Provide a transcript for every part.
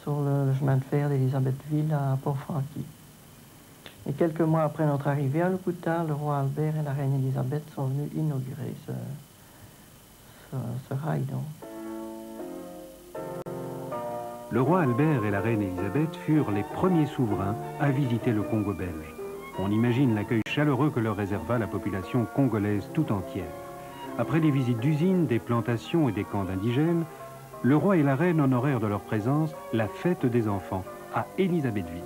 sur le chemin de fer d'Élisabethville à Port-Franqui. Et quelques mois après notre arrivée à Locuta, le roi Albert et la reine Élisabeth sont venus inaugurer ce rail. Donc. Le roi Albert et la reine Élisabeth furent les premiers souverains à visiter le Congo belge. On imagine l'accueil chaleureux que leur réserva la population congolaise tout entière. Après des visites d'usines, des plantations et des camps d'indigènes, le roi et la reine honorèrent de leur présence la fête des enfants à Élisabethville.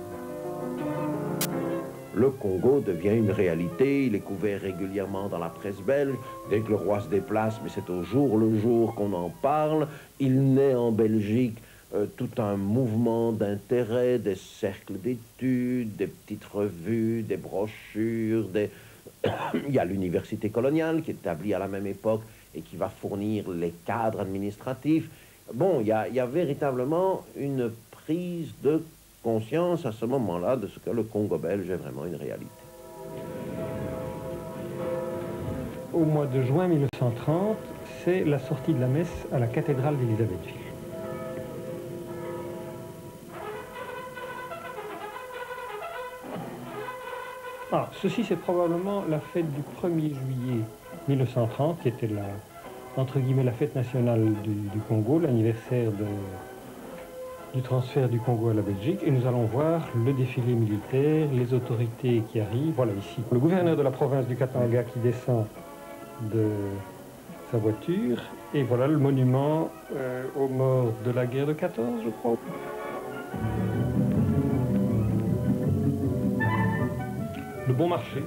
Le Congo devient une réalité, il est couvert régulièrement dans la presse belge. Dès que le roi se déplace, mais c'est au jour le jour qu'on en parle. Il naît en Belgique tout un mouvement d'intérêt, des cercles d'études, des petites revues, des brochures. Il y a l'université coloniale qui est établie à la même époque et qui va fournir les cadres administratifs. Bon, il y a véritablement une prise de conscience à ce moment-là de ce que le Congo belge est vraiment une réalité. Au mois de juin 1930, c'est la sortie de la messe à la cathédrale d'Élisabethville. Ceci c'est probablement la fête du 1er juillet 1930, qui était la, entre guillemets, la fête nationale du Congo, l'anniversaire du transfert du Congo à la Belgique, et nous allons voir le défilé militaire, les autorités qui arrivent. Voilà ici, le gouverneur de la province du Katanga qui descend de sa voiture, et voilà le monument aux morts de la guerre de 14, je crois. Le Bon Marché.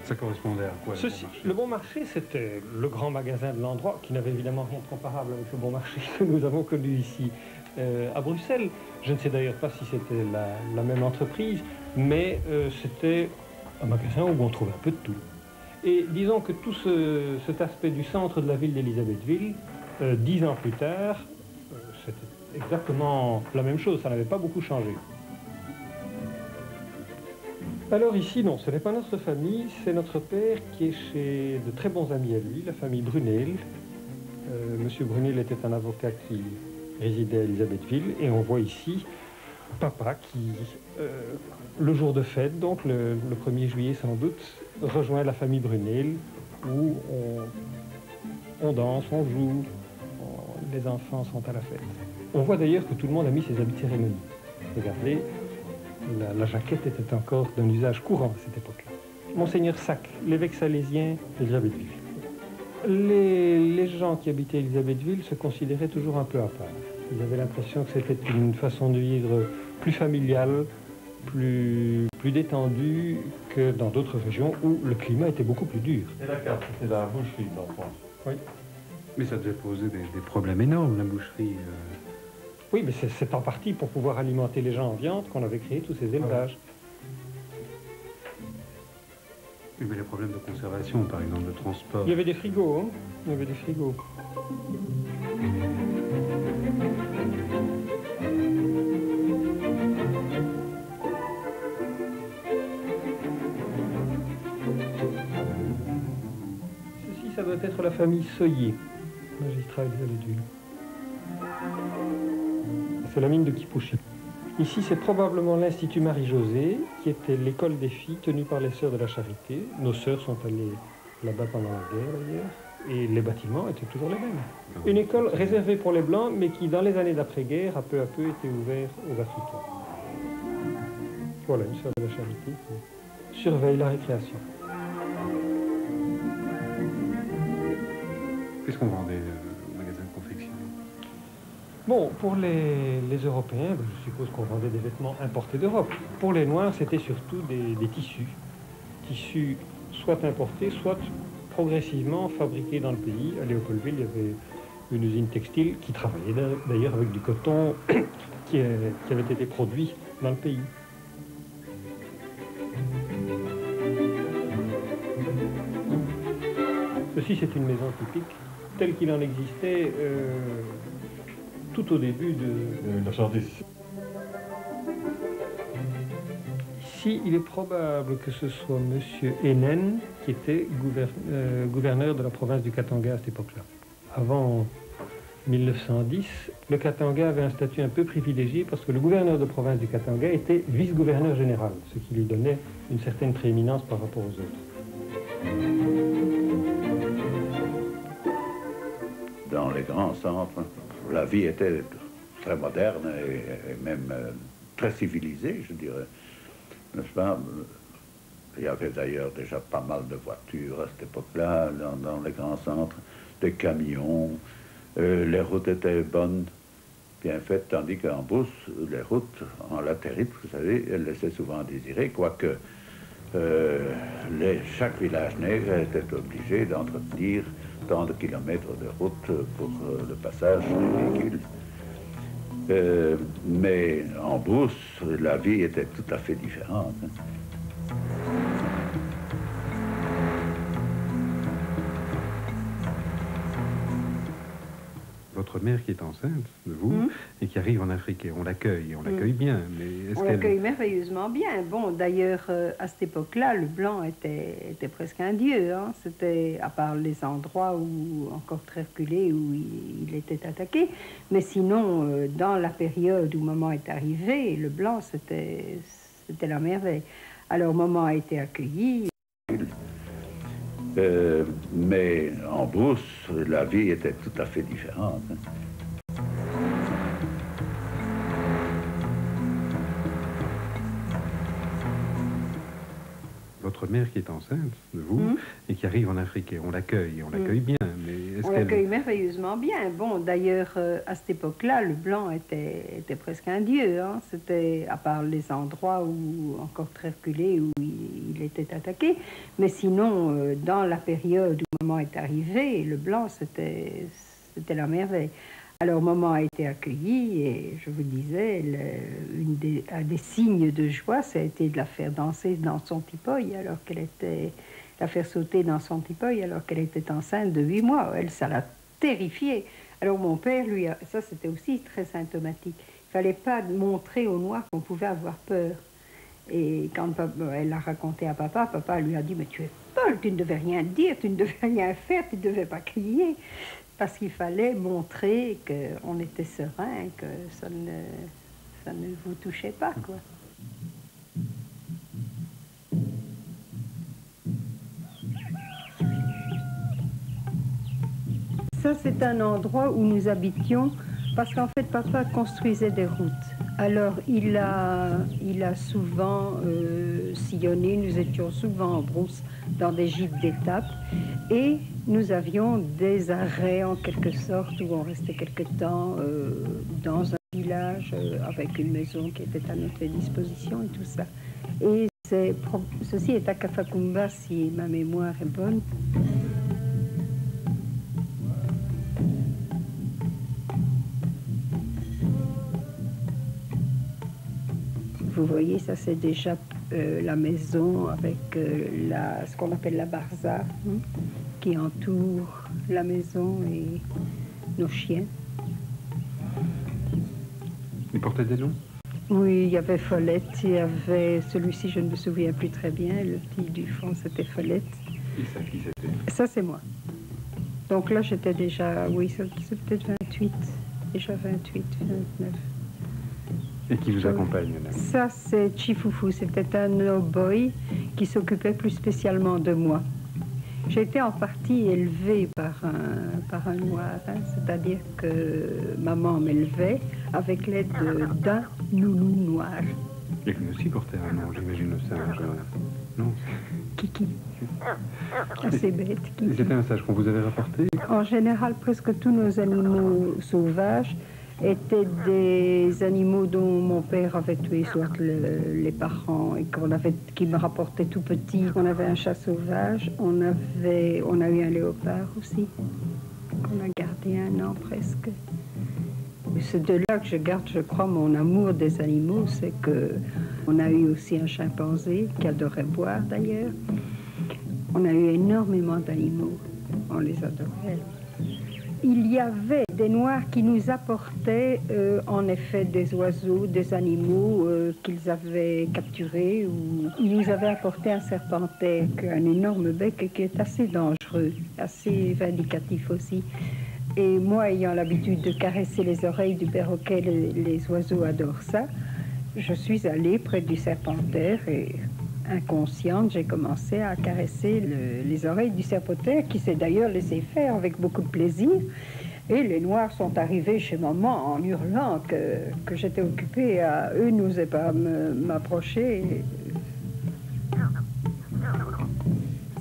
Ça correspondait à quoi? Le Bon Marché, c'était le grand magasin de l'endroit, qui n'avait évidemment rien de comparable avec le Bon Marché que nous avons connu ici à Bruxelles. Je ne sais d'ailleurs pas si c'était la même entreprise, mais c'était un magasin où on trouvait un peu de tout. Et disons que tout cet aspect du centre de la ville d'Élisabethville, 10 ans plus tard, c'était exactement la même chose, ça n'avait pas beaucoup changé. Alors ici, non, ce n'est pas notre famille, c'est notre père qui est chez de très bons amis à lui, la famille Brunel. Monsieur Brunel était un avocat qui résidait à Élisabethville, et on voit ici papa qui, le jour de fête, donc le 1er juillet sans doute, rejoint la famille Brunel, où on danse, on joue, les enfants sont à la fête. On voit d'ailleurs que tout le monde a mis ses habits de cérémonie. Regardez. La jaquette était encore d'un usage courant à cette époque-là. Monseigneur Sac, l'évêque salésien d'Élisabethville. Les gens qui habitaient Élisabethville se considéraient toujours un peu à part. Ils avaient l'impression que c'était une façon de vivre plus familiale, plus détendue que dans d'autres régions où le climat était beaucoup plus dur. Et la carte, c'était la boucherie d'enfance. Oui. Mais ça devait poser des problèmes énormes, la boucherie. Oui, mais c'est en partie pour pouvoir alimenter les gens en viande qu'on avait créé tous ces élevages. Oui, mais les problèmes de conservation, par exemple, de transport. Il y avait des frigos, hein. Il y avait des frigos. Ceci, ça doit être la famille Soyer, magistrat d'Élisabethville. C'est la mine de Kipouchi. Ici, c'est probablement l'Institut Marie-Josée, qui était l'école des filles tenue par les sœurs de la Charité. Nos sœurs sont allées là-bas pendant la guerre, d'ailleurs, et les bâtiments étaient toujours les mêmes. Une école réservée pour les Blancs, mais qui, dans les années d'après-guerre, a peu à peu été ouverte aux Africains. Voilà, une sœur de la Charité qui surveille la récréation. Qu'est-ce qu'on vendait au magasin de confection? Bon, pour les Européens, je suppose qu'on vendait des vêtements importés d'Europe. Pour les Noirs, c'était surtout des tissus. Tissus soit importés, soit progressivement fabriqués dans le pays. À Léopoldville, il y avait une usine textile qui travaillait d'ailleurs avec du coton qui avait été produit dans le pays. Ceci, c'est une maison typique, telle qu'il en existait tout au début de... La Chardice. Ici, il est probable que ce soit M. Hénen, qui était gouverneur de la province du Katanga à cette époque-là. Avant 1910, le Katanga avait un statut un peu privilégié parce que le gouverneur de province du Katanga était vice-gouverneur général, ce qui lui donnait une certaine prééminence par rapport aux autres. Dans les grands centres, la vie était très moderne et même très civilisée, je dirais. N'est-ce pas? Il y avait d'ailleurs déjà pas mal de voitures à cette époque-là, dans les grands centres, des camions. Les routes étaient bonnes, bien faites, tandis qu'en Beauce, les routes en latérite, vous savez, elles laissaient souvent à désirer, quoique chaque village nègre était obligé d'entretenir tant de kilomètres de route pour le passage des véhicules. Mais en Beauce, la vie était tout à fait différente. Votre mère qui est enceinte de vous et qui arrive en Afrique, et on l'accueille bien, mais est-ce On qu'elle... l'accueille merveilleusement bien. Bon, d'ailleurs, à cette époque-là, le blanc était presque un dieu. Hein. C'était, à part les endroits où, encore très reculés, où il était attaqué. Mais sinon, dans la période où maman est arrivée, le blanc, c'était la merveille. Alors, maman a été accueillie. Mais en Beauce, la vie était tout à fait différente. Votre mère qui est enceinte de vous et qui arrive en Afrique, et on l'accueille bien, mais est-ce On qu'elle... l'accueille merveilleusement bien. Bon, d'ailleurs, à cette époque-là, le blanc était presque un dieu. Hein. C'était, à part les endroits où, encore très reculés, où il était attaqué. Mais sinon, dans la période où maman est arrivée, le blanc, c'était la merveille. Alors, maman a été accueillie et je vous disais, un des signes de joie, ça a été de la faire danser dans son tipoï, alors qu'elle était... la faire sauter dans son tipoï alors qu'elle était enceinte de 8 mois. Elle, ça l'a terrifiée. Alors mon père, lui, ça c'était aussi très symptomatique. Il fallait pas montrer aux Noirs qu'on pouvait avoir peur. Et quand elle l'a raconté à papa, papa lui a dit « Mais tu es folle, tu ne devais rien dire, tu ne devais rien faire, tu ne devais pas crier. » Parce qu'il fallait montrer qu'on était serein, que ça ne vous touchait pas, quoi. Ça, c'est un endroit où nous habitions parce qu'en fait, papa construisait des routes. Alors, il a souvent sillonné, nous étions souvent en brousse dans des gîtes d'étape et nous avions des arrêts en quelque sorte où on restait quelque temps dans un village avec une maison qui était à notre disposition et tout ça. Et ceci est à Kafakumba, si ma mémoire est bonne. Vous voyez, ça c'est déjà la maison avec ce qu'on appelle la barza, qui entoure la maison et nos chiens. Il portait des noms? Oui, il y avait Follette, il y avait celui-ci, je ne me souviens plus très bien, le petit du fond c'était Follette. Et ça, qui c'était? Ça c'est moi. Donc là j'étais déjà, oui, c'est peut-être 28, déjà 28, 29. Et qui vous accompagne, madame? Ça, c'est Chifoufou. C'était un no-boy qui s'occupait plus spécialement de moi. J'ai été en partie élevée par un noir, hein, c'est-à-dire que maman m'élevait avec l'aide d'un nounou noir. Et lui aussi portait un nom, j'imagine, le singe. Non? Kiki. Assez bête, Kiki. C'était un singe qu'on vous avait rapporté? En général, presque tous nos animaux sauvages étaient des animaux dont mon père avait tué soit les parents et qui me rapportaient tout petit. On avait un chat sauvage, on a eu un léopard aussi, qu'on a gardé 1 an presque. C'est de là que je garde, je crois, mon amour des animaux, c'est que on a eu aussi un chimpanzé qui adorait boire d'ailleurs. On a eu énormément d'animaux, on les adorait. Il y avait des Noirs qui nous apportaient en effet des oiseaux, des animaux qu'ils avaient capturés. Ou... Ils nous avaient apporté un serpentaire, un énorme bec qui est assez dangereux, assez vindicatif aussi. Et moi, ayant l'habitude de caresser les oreilles du perroquet, les oiseaux adorent ça, je suis allée près du serpentaire et, inconsciente, j'ai commencé à caresser les oreilles du serpentaire, qui s'est d'ailleurs laissé faire avec beaucoup de plaisir. Et les Noirs sont arrivés chez maman en hurlant que j'étais occupée à... Eux n'osaient pas m'approcher.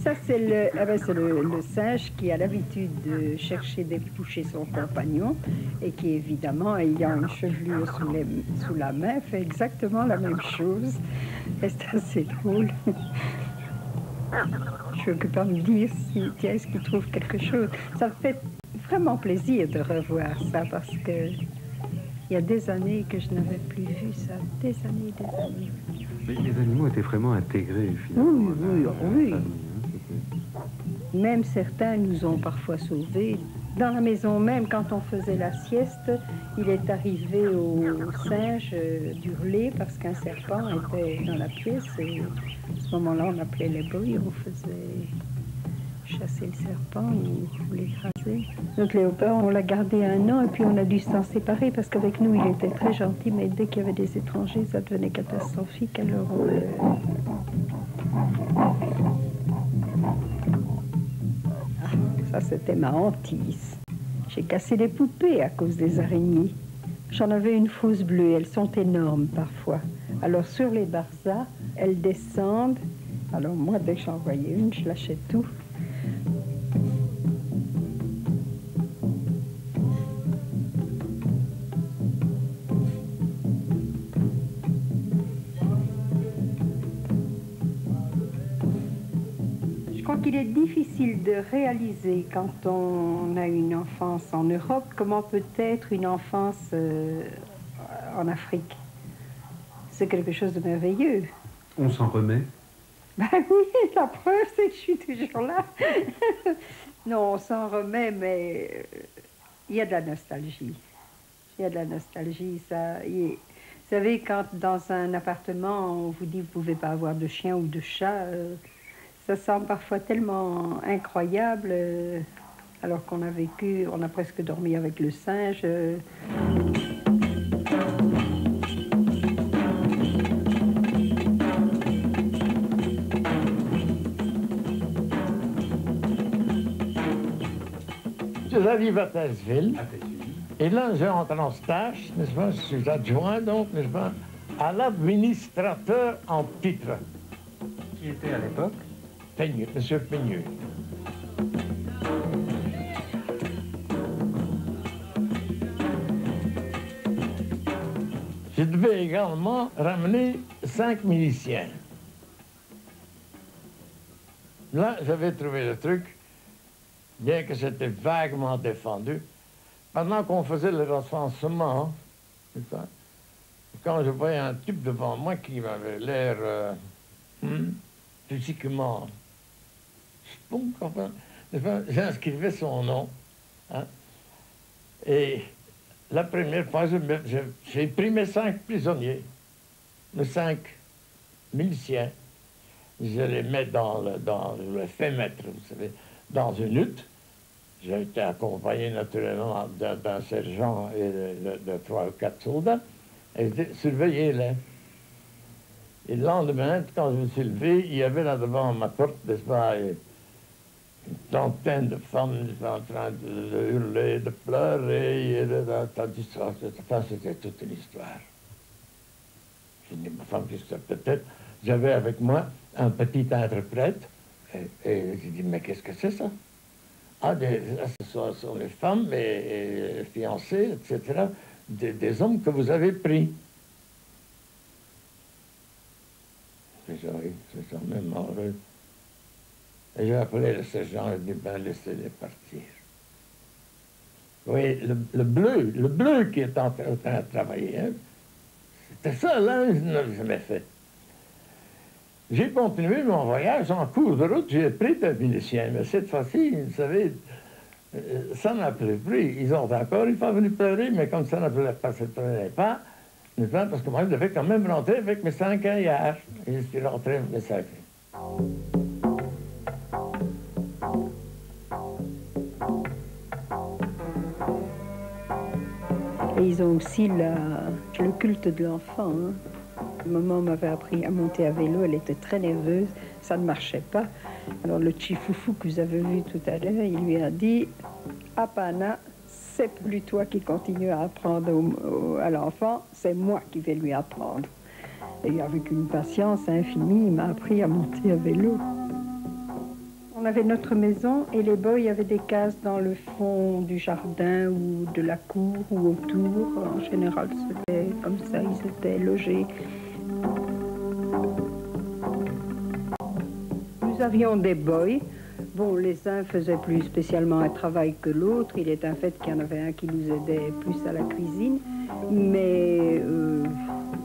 Ça, c'est le singe qui a l'habitude de chercher d'éplucher son compagnon et qui, évidemment, ayant une chevelure sous la main, fait exactement la même chose. Et c'est assez drôle. Je suis occupée à me dire si est-ce qu'il trouve quelque chose. Ça me fait vraiment plaisir de revoir ça parce que il y a des années que je n'avais plus vu ça. Des années, des années. Mais les animaux étaient vraiment intégrés, finalement. Oui. Même certains nous ont parfois sauvés. Dans la maison même, quand on faisait la sieste, il est arrivé aux singes d'hurler parce qu'un serpent était dans la pièce. Et à ce moment-là, on appelait les boys, on faisait chasser le serpent ou l'écraser. Notre léopard, on l'a gardé 1 an et puis on a dû s'en séparer parce qu'avec nous, il était très gentil, mais dès qu'il y avait des étrangers, ça devenait catastrophique. Alors ça, c'était ma hantise. J'ai cassé les poupées à cause des araignées. J'en avais une fausse bleue, elles sont énormes parfois. Alors sur les barzas, elles descendent. Alors moi, dès que j'en voyais une, je lâchais tout. Je crois qu'il est difficile de réaliser quand on a une enfance en Europe, comment peut être une enfance en Afrique. C'est quelque chose de merveilleux. On s'en remet? Ben oui, la preuve, c'est que je suis toujours là. Non, on s'en remet, mais il y a de la nostalgie. Il y a de la nostalgie, ça. Vous savez, quand dans un appartement, on vous dit que vous ne pouvez pas avoir de chien ou de chat, ça semble parfois tellement incroyable, alors qu'on a vécu, on a presque dormi avec le singe. J'arrive à Taizville, et là j'entre en stage, n'est-ce pas, je suis adjoint donc, n'est-ce pas, à l'administrateur en titre. Qui était à l'époque? Peigneux, Monsieur Peigneux. Je devais également ramener 5 miliciens. Là, j'avais trouvé le truc, bien que c'était vaguement défendu. Pendant qu'on faisait le recensement, quand je voyais un type devant moi qui m'avait l'air physiquement... J'inscrivais son nom. Hein, et la première fois, j'ai pris mes 5 prisonniers, mes 5 miliciens. Je les mets dans le fémètre, vous savez, dans une hutte. J'ai été accompagné naturellement d'un sergent et de 3 ou 4 soldats. Et je dis, surveillez-les. Et le lendemain, quand je me suis levé, il y avait là devant ma porte, n'est-ce pas, une trentaine de femmes en train de hurler, de pleurer, et c'était toute une histoire. J'ai dit, ma femme, qu'est-ce que ça peut être? J'avais avec moi un petit interprète, et j'ai dit, mais qu'est-ce que c'est ça? Ah, ce sont les femmes et les fiancés, etc., des hommes que vous avez pris. J'ai dit, oui, c'est quand même malheureux. Et j'ai appelé le sergent et dit, ben, laissez-les partir. Oui, le bleu qui est en train de travailler, hein, c'était ça, là, je ne l'ai jamais fait. J'ai continué mon voyage en cours de route, j'ai pris des miliciens, mais cette fois-ci, vous savez, ça n'a plus pris. Ils ont encore une fois venu pleurer, mais comme ça ne prenait pas, parce que moi, je devais quand même rentrer avec mes 5 gaillards. Et je suis rentré avec mes 5. Et ils ont aussi le culte de l'enfant. Hein. Maman m'avait appris à monter à vélo, elle était très nerveuse, ça ne marchait pas. Alors le Chifoufou que vous avez vu tout à l'heure, il lui a dit « Apana, c'est plus toi qui continue à apprendre à l'enfant, c'est moi qui vais lui apprendre. » Et avec une patience infinie, il m'a appris à monter à vélo. On avait notre maison et les boys avaient des cases dans le fond du jardin ou de la cour ou autour. En général, c'était comme ça, ils étaient logés. Nous avions des boys. Bon, les uns faisaient plus spécialement un travail que l'autre. Il est un fait qu'il y en avait un qui nous aidait plus à la cuisine. Mais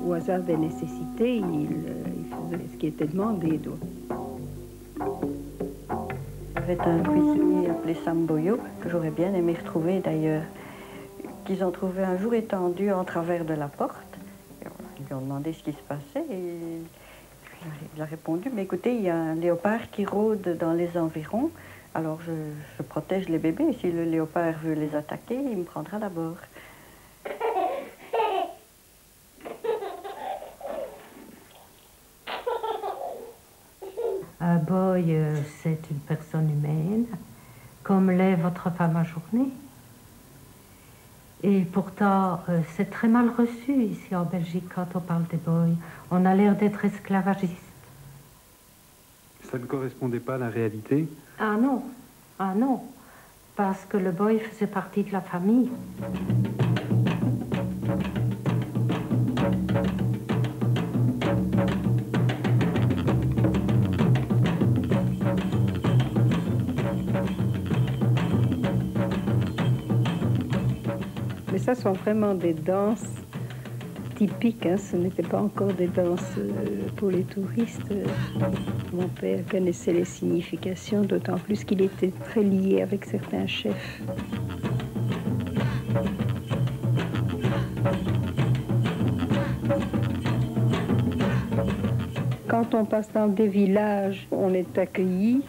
au hasard des nécessités, il faisait ce qui était demandé d'eux. Il y avait un cuisinier appelé Samboyo, que j'aurais bien aimé retrouver d'ailleurs, qu'ils ont trouvé un jour étendu en travers de la porte. Ils lui ont demandé ce qui se passait et il a répondu, mais écoutez, il y a un léopard qui rôde dans les environs, alors je protège les bébés. Si le léopard veut les attaquer, il me prendra d'abord. Un boy, c'est une personne humaine, comme l'est votre femme à journée. Et pourtant, c'est très mal reçu ici en Belgique quand on parle des boys. On a l'air d'être esclavagistes. Ça ne correspondait pas à la réalité? Ah non, parce que le boy faisait partie de la famille. Mais ça sont vraiment des danses typiques, hein. Ce n'était pas encore des danses pour les touristes. Mon père connaissait les significations, d'autant plus qu'il était très lié avec certains chefs. Quand on passe dans des villages, on est accueilli.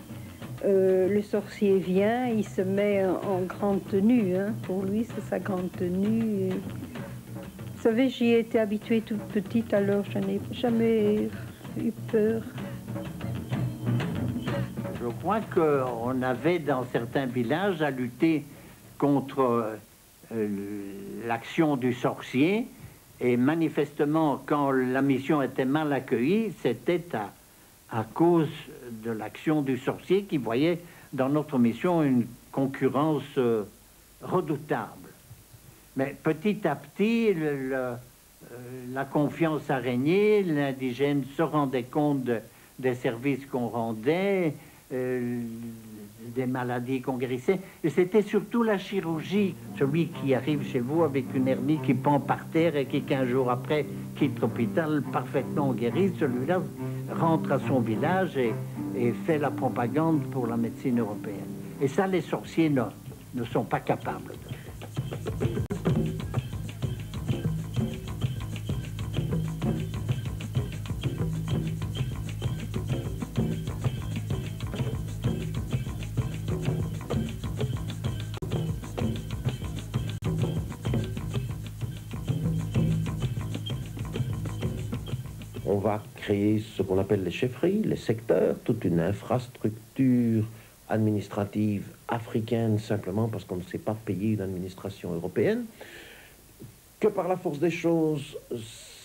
Le sorcier vient, il se met en grande tenue. Hein. Pour lui, c'est sa grande tenue. Vous savez, j'y ai été habituée toute petite, alors je n'ai jamais eu peur. Je crois qu'on avait dans certains villages à lutter contre l'action du sorcier. Et manifestement, quand la mission était mal accueillie, c'était à cause de l'action du sorcier qui voyait dans notre mission une concurrence redoutable. Mais petit à petit, la confiance a régné, l'indigène se rendait compte des services qu'on rendait, des maladies qu'on guérissait. Et c'était surtout la chirurgie. Celui qui arrive chez vous avec une hernie qui pend par terre et qui 15 jours après quitte l'hôpital parfaitement guéri, celui-là rentre à son village et fait la propagande pour la médecine européenne. Et ça, les sorciers ne sont pas capables de. On va créer ce qu'on appelle les chefferies, les secteurs, toute une infrastructure administrative africaine simplement parce qu'on ne sait pas payer une administration européenne, que par la force des choses,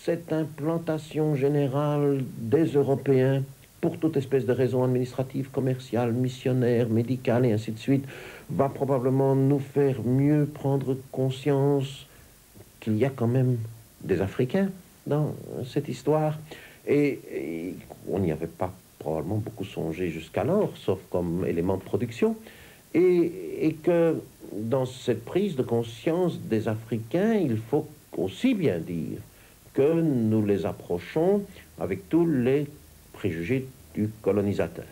cette implantation générale des Européens, pour toute espèce de raison administrative, commerciale, missionnaire, médicale et ainsi de suite, va probablement nous faire mieux prendre conscience qu'il y a quand même des Africains dans cette histoire. Et on n'y avait pas probablement beaucoup songé jusqu'alors, sauf comme élément de production. Et que dans cette prise de conscience des Africains, il faut aussi bien dire que nous les approchons avec tous les préjugés du colonisateur,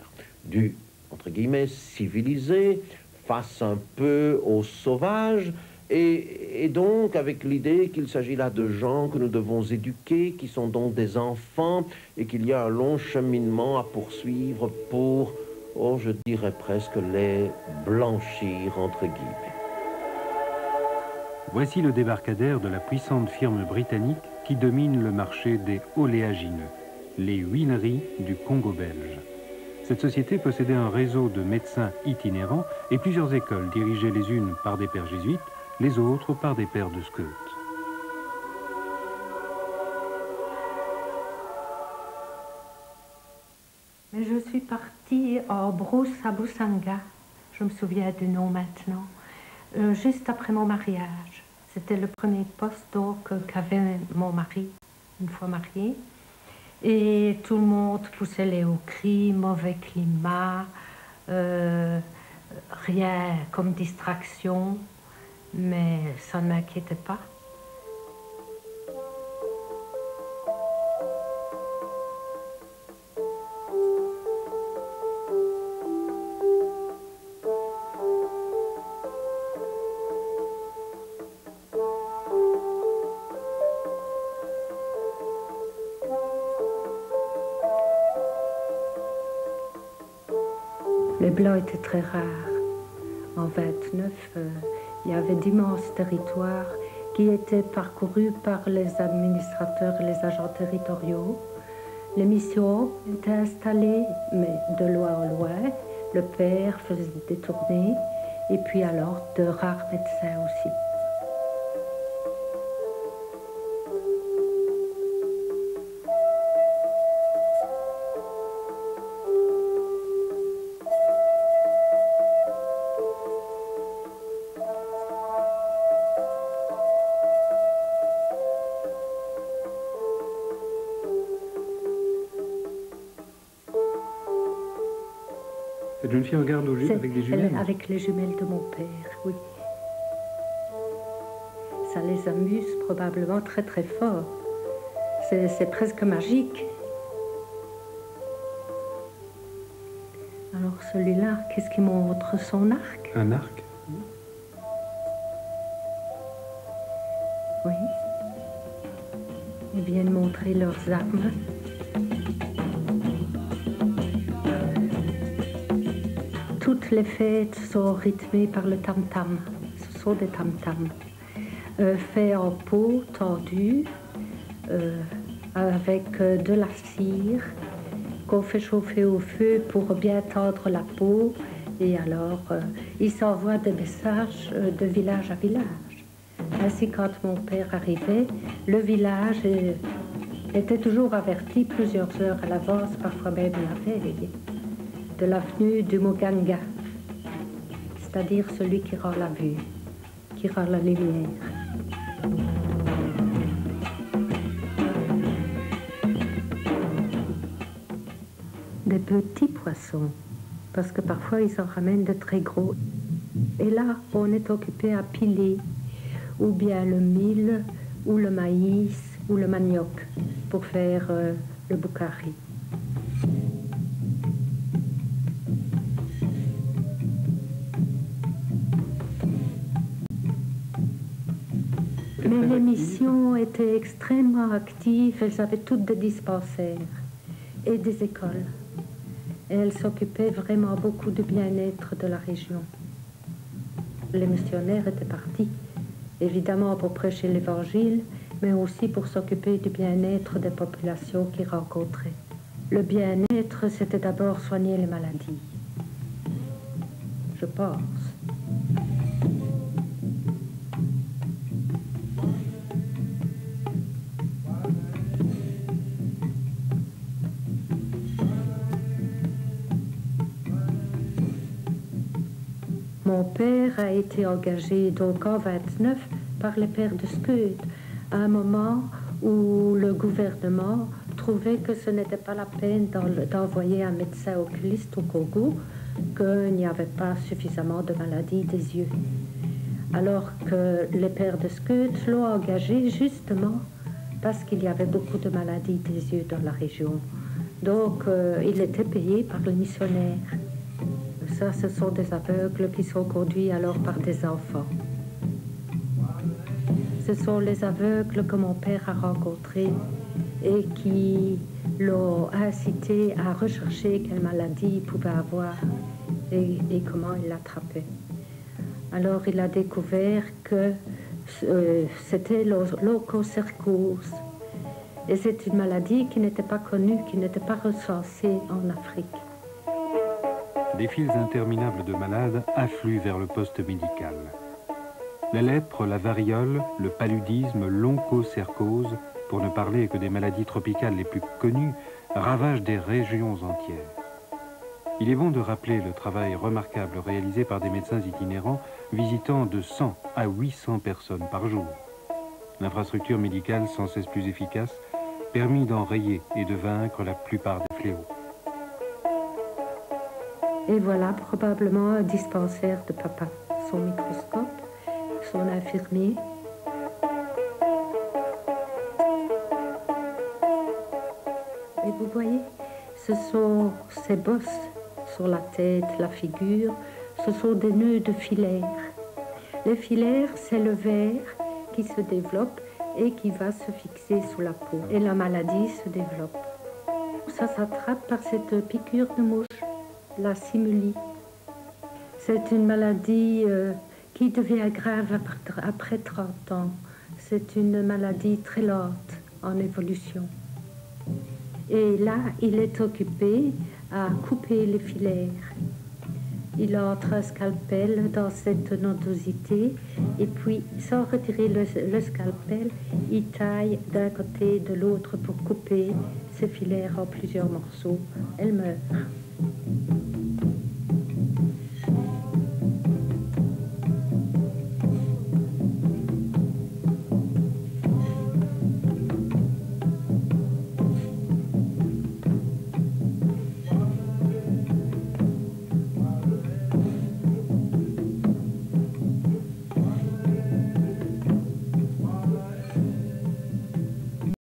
du, entre guillemets, civilisé, face un peu aux sauvages, et donc avec l'idée qu'il s'agit là de gens que nous devons éduquer, qui sont donc des enfants, et qu'il y a un long cheminement à poursuivre pour, oh, je dirais presque les blanchir, entre guillemets. Voici le débarcadère de la puissante firme britannique qui domine le marché des oléagineux, les huileries du Congo belge. Cette société possédait un réseau de médecins itinérants et plusieurs écoles dirigées les unes par des pères jésuites, les autres par des pères de scouts. Mais je suis partie en brousse à Boussanga, je me souviens du nom maintenant, juste après mon mariage. C'était le premier poste donc qu'avait mon mari, une fois marié. Et tout le monde poussait les hauts cris, mauvais climat, rien comme distraction, mais ça ne m'inquiétait pas. Les Blancs étaient très rares. En 29, il y avait d'immenses territoires qui étaient parcourus par les administrateurs et les agents territoriaux. Les missions étaient installées, mais de loin en loin. Le père faisait des tournées, et puis alors de rares médecins aussi. Cette jeune fille regarde avec des jumelles? Avec les jumelles de mon père, oui. Ça les amuse probablement très très fort. C'est presque magique. Alors celui-là, qu'est-ce qui montre? Son arc? Un arc? Oui. Ils viennent montrer leurs armes. Toutes les fêtes sont rythmées par le tam-tam. Ce sont des tam-tams. Faits en peau tendue, avec de la cire, qu'on fait chauffer au feu pour bien tendre la peau. Et alors, ils s'envoient des messages de village à village. Ainsi, quand mon père arrivait, le village était toujours averti plusieurs heures à l'avance, parfois même la veille, de la venue du Muganga, c'est-à-dire celui qui rend la vue, qui rend la lumière. Des petits poissons, parce que parfois ils en ramènent de très gros. Et là, on est occupé à piler, ou bien le mil, ou le maïs, ou le manioc, pour faire le boukari. Mais les missions étaient extrêmement actives, elles avaient toutes des dispensaires et des écoles. Et elles s'occupaient vraiment beaucoup du bien-être de la région. Les missionnaires étaient partis, évidemment pour prêcher l'évangile, mais aussi pour s'occuper du bien-être des populations qu'ils rencontraient. Le bien-être, c'était d'abord soigner les maladies, je pense. Mon père a été engagé donc en 29 par les pères de Scud, à un moment où le gouvernement trouvait que ce n'était pas la peine d'envoyer un médecin oculiste au Congo, qu'il n'y avait pas suffisamment de maladies des yeux. Alors que les pères de Scud l'ont engagé justement parce qu'il y avait beaucoup de maladies des yeux dans la région. Donc il était payé par les missionnaires. Ça, ce sont des aveugles qui sont conduits alors par des enfants. Ce sont les aveugles que mon père a rencontrés et qui l'ont incité à rechercher quelle maladie il pouvait avoir et comment il l'attrapait. Alors il a découvert que c'était l'onchocercose. Et c'est une maladie qui n'était pas connue, qui n'était pas recensée en Afrique. Des files interminables de malades affluent vers le poste médical. La lèpre, la variole, le paludisme, l'onchocercose, pour ne parler que des maladies tropicales les plus connues, ravagent des régions entières. Il est bon de rappeler le travail remarquable réalisé par des médecins itinérants visitant de 100 à 800 personnes par jour. L'infrastructure médicale sans cesse plus efficace permit d'enrayer et de vaincre la plupart des fléaux. Et voilà probablement un dispensaire de papa, son microscope, son infirmier. Et vous voyez, ce sont ces bosses sur la tête, la figure, ce sont des nœuds de filaires. Les filaires, c'est le verre qui se développe et qui va se fixer sous la peau. Et la maladie se développe. Ça s'attrape par cette piqûre de mouche, la simulie. C'est une maladie qui devient grave après 30 ans. C'est une maladie très lente en évolution. Et là, il est occupé à couper les filaires. Il entre un scalpel dans cette nodosité et puis, sans retirer le scalpel, il taille d'un côté et de l'autre pour couper ces filaires en plusieurs morceaux. Elle meurt.